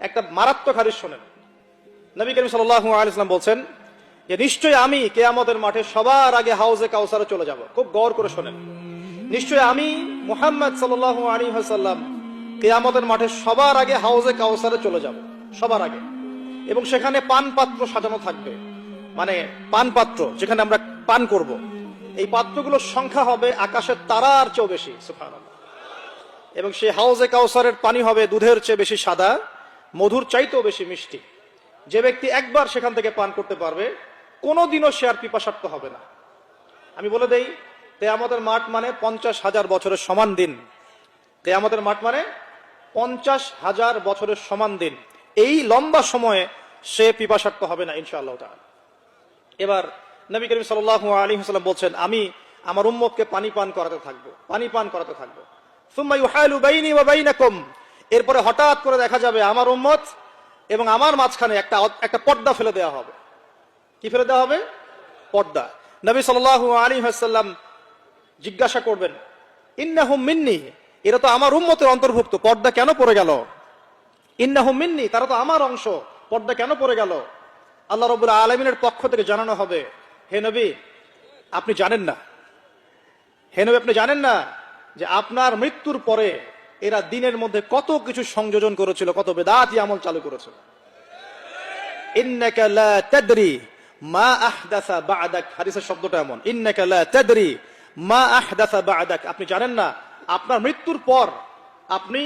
একটা মারাত্মক হাদিস শোনেন। নবী করিম সাল্লাল্লাহু আলাইহি ওয়াসাল্লাম বলছেন যে নিশ্চয়ই আমি কিয়ামতের মাঠে সবার আগে হাউজে কাউসারে চলে যাব। খুব গৌর করে শোনেন। নিশ্চয়ই আমি মুহাম্মদ সাল্লাল্লাহু আলাইহি ওয়াসাল্লাম কিয়ামতের মাঠে সবার আগে হাউজে কাউসারে চলে যাব, সবার আগে। এবং সেখানে পান পাত্র সাজানো থাকবে, মানে পান পাত্র যেখানে আমরা পান করব। এই পাত্রগুলোর সংখ্যা হবে আকাশের তারার চেয়েও বেশি, সুবহানাল্লাহ। এবং সেই হাউজে কাউসারের পানি হবে দুধের চেয়ে বেশি সাদা, মধুর চাইতেও বেশি মিষ্টি। যে ব্যক্তি একবার সেখান থেকে পান করতে পারবে, কোনোদিনও সে আর পিপাসার্ত হবে না। আমি বলে দেই, কিয়ামতের মাঠ মানে 50,000 বছরের সমান দিন। কিয়ামতের মাঠ মানে 50,000 বছরের সমান দিন। এই লম্বা সময়ে সে পিপাসার্ত হবে না ইনশাআল্লাহ তাআলা। এবার নবী করিম সাল্লাল্লাহু আলাইহি ওয়াসাল্লাম বলছেন, আমি আমার উম্মতকে পানি পান করাতে থাকবো, পানি পান করাতে থাকবো। সুম্মা ইউহালু বাইনি ওয়া বাইনাকুম, এরপরে হঠাৎ করে দেখা যাবে আমার উম্মত এবং আমার মাঝখানে একটা পর্দা ফেলে দেওয়া হবে। কি ফেলে দেওয়া হবে? পর্দা। নবী সাল্লাল্লাহু আলাইহি ওয়াসাল্লাম জিজ্ঞাসা করবেন, ইন্নাহুম মিন্নি, এরা তো আমার উম্মতের অন্তর্ভুক্ত, পর্দা কেন পড়ে গেল? ইন্নাহুম মিন্নি, তারা তো আমার অংশ, পর্দা কেন পড়ে গেল? আল্লাহ রাব্বুল আলামিনের পক্ষ থেকে জানানো হবে, হে নবী আপনি জানেন না, হে নবী আপনি জানেন না যে আপনার মৃত্যুর পরে এরা দিনের মধ্যে কত কিছু সংযোজন করেছিল, কত বেদাতি আমল চালু করেছিল। ইন্নাকা লা তাদরি মা আহদাসা বা'দাক, হাদিসের শব্দটা এমন, ইন্নাকা লা তাদরি মা আহদাসা বা'দাক, আপনি জানেন না আপনার মৃত্যুর পর, আপনি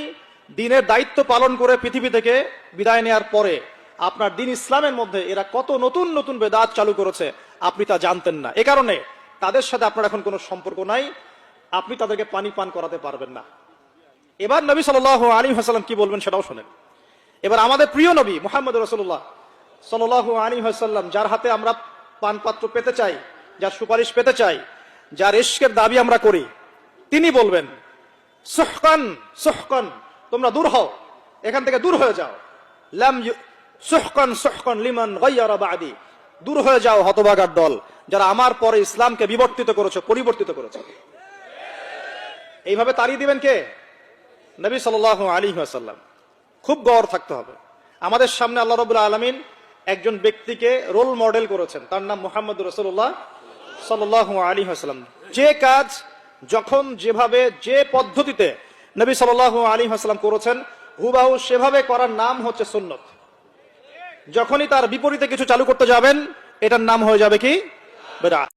দ্বীনের দায়িত্ব পালন করে পৃথিবী থেকে বিদায় নেওয়ার পরে আপনার দ্বীন ইসলামের মধ্যে এরা কত নতুন নতুন বেদাত চালু করেছে, আপনি তা জানতেন না। এ কারণে তাদের সাথে আপনার এখন কোনো সম্পর্ক নাই, আপনি তাদেরকে পানি পান করাতে পারবেন না। এবার নবী সাল্লাল্লাহু আলাইহি ওয়াসাল্লাম কি বলবেন সেটাও শোনেন। এবার আমাদের প্রিয় নবী মুহাম্মদ রাসূলুল্লাহ সাল্লাল্লাহু আলাইহি ওয়াসাল্লাম, যার হাতে আমরা পান পাত্র পেতে চাই, যার সুপারিশ পেতে চাই, যার ইশকের দাবি আমরা করি, তিনি বলবেন, সুহকান সুহকান, তোমরা দূর হও, এখান থেকে দূর হয়ে যাও। লাম সুহকান সুহকান লিমান গায়্যারা বাদি, দূর হয়ে যাও হতভাগার দল, যারা আমার পরে ইসলামকে বিবর্তিত করেছে, পরিবর্তিত করেছে। এইভাবে তাড়িয়ে দিবেন কে? নবী সাল্লাল্লাহু আলাইহি ওয়াসাল্লাম। খুব গৌর থাকতে হবে। আমাদের সামনে আল্লাহ রাব্বুল আলামিন একজন ব্যক্তিকে রোল মডেল করেছেন, তার নাম মুহাম্মদ রাসূলুল্লাহ সাল্লাল্লাহু আলাইহি ওয়াসাল্লাম। যে কাজ যখন যেভাবে যে পদ্ধতিতে নবী সাল্লাল্লাহু আলাইহি ওয়াসাল্লাম করেছেন, হুবহু সেভাবে করার নাম হচ্ছে সুন্নত। যখনই তার বিপরীতে কিছু চালু করতে যাবেন, এটার নাম হয়ে যাবে কি? বিদআত।